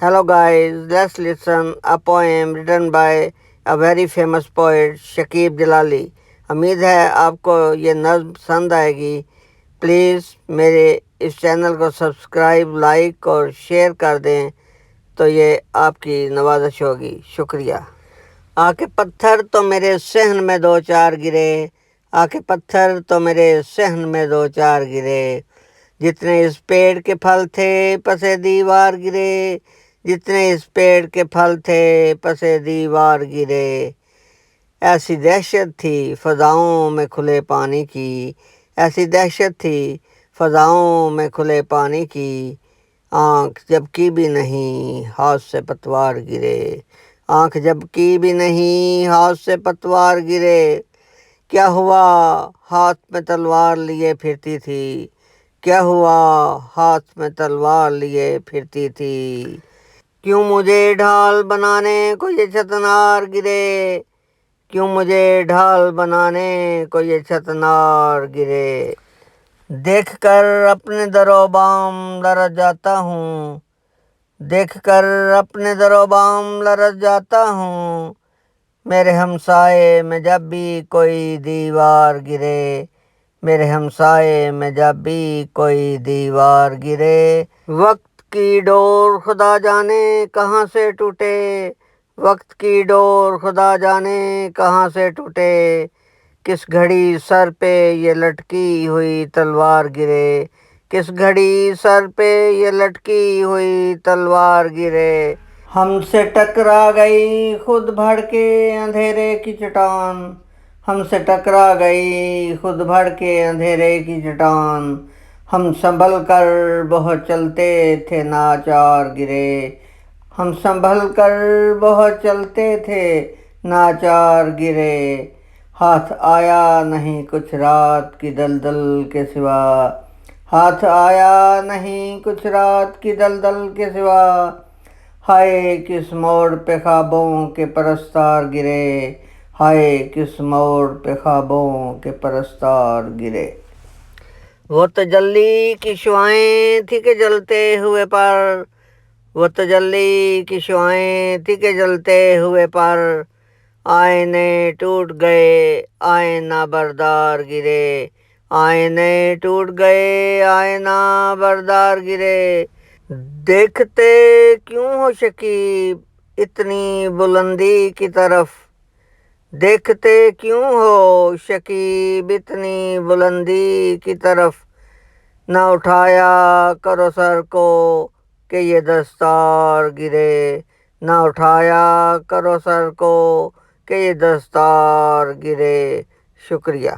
Hello guys, let's listen a poem written by a very famous poet شکیب جلالی. امید ہے آپ کو یہ نظم پسند آئے گی. پلیز میرے اس چینل کو سبسکرائب، لائک اور شیئر کر دیں تو یہ آپ کی نوازش ہوگی. شکریہ. آ کے پتھر تو میرے صحن میں دو چار گرے، آ کے پتھر تو میرے صحن میں دو چار گرے، جتنے اس پیڑ کے پھل تھے پسے دیوار گرے، جتنے اس پیڑ کے پھل تھے پسے دیوار گرے. ایسی دہشت تھی فضاؤں میں کھلے پانی کی، ایسی دہشت تھی فضاؤں میں کھلے پانی کی، آنکھ جب کی بھی نہیں ہاتھ سے پتوار گرے، آنکھ جب کی بھی نہیں ہاتھ سے پتوار گرے. کیا ہوا ہاتھ میں تلوار لیے پھرتی تھی، کیا ہوا ہاتھ میں تلوار لیے پھرتی تھی. کیوں مجھے ڈھال بنانے کو یہ چتنار گرے، کیوں مجھے ڈھال بنانے کو یہ چتنار گرے. دیکھ کر اپنے در و بام لرز جاتا ہوں، دیکھ کر اپنے در و بام لرز جاتا ہوں، میرے ہمسائے میں جب بھی کوئی دیوار گرے، میرے ہمسائے میں جب بھی کوئی دیوار گرے. وقت کی ڈور خدا جانے کہاں سے ٹوٹے، وقت کی ڈور خدا جانے کہاں سے ٹوٹے، کس گھڑی سر پہ یہ لٹکی ہوئی تلوار گرے، کس گھڑی سر پہ یہ لٹکی ہوئی تلوار گرے. ہم سے ٹکرا گئی خود بھڑ کے اندھیرے کی چٹان، ہم سے ٹکرا گئی خود بھڑ کے اندھیرے کی چٹان، ہم سنبھل کر بہت چلتے تھے ناچار گرے، ہم سنبھل کر بہت چلتے تھے ناچار گرے. ہاتھ آیا نہیں کچھ رات کی دلدل کے سوا، ہاتھ آیا نہیں کچھ رات کی دلدل کے سوا، ہائے کس موڑ پہ خوابوں کے پرستار گرے، ہائے کس موڑ پہ خوابوں کے پرستار گرے. وہ تجلی کی شعائیں تھی کہ جلتے ہوئے پر، وہ تجلی کی شعائیں تھی کہ جلتے ہوئے پر، آئینے ٹوٹ گئے آئینہ بردار گرے، آئینے ٹوٹ گئے آئینہ بردار گرے. دیکھتے کیوں ہو شکیب اتنی بلندی کی طرف، دیکھتے کیوں ہو شکیب اتنی بلندی کی طرف، نہ اٹھایا کرو سر کو کہ یہ دستار گرے، نہ اٹھایا کرو سر کو کہ یہ دستار گرے. شکریہ.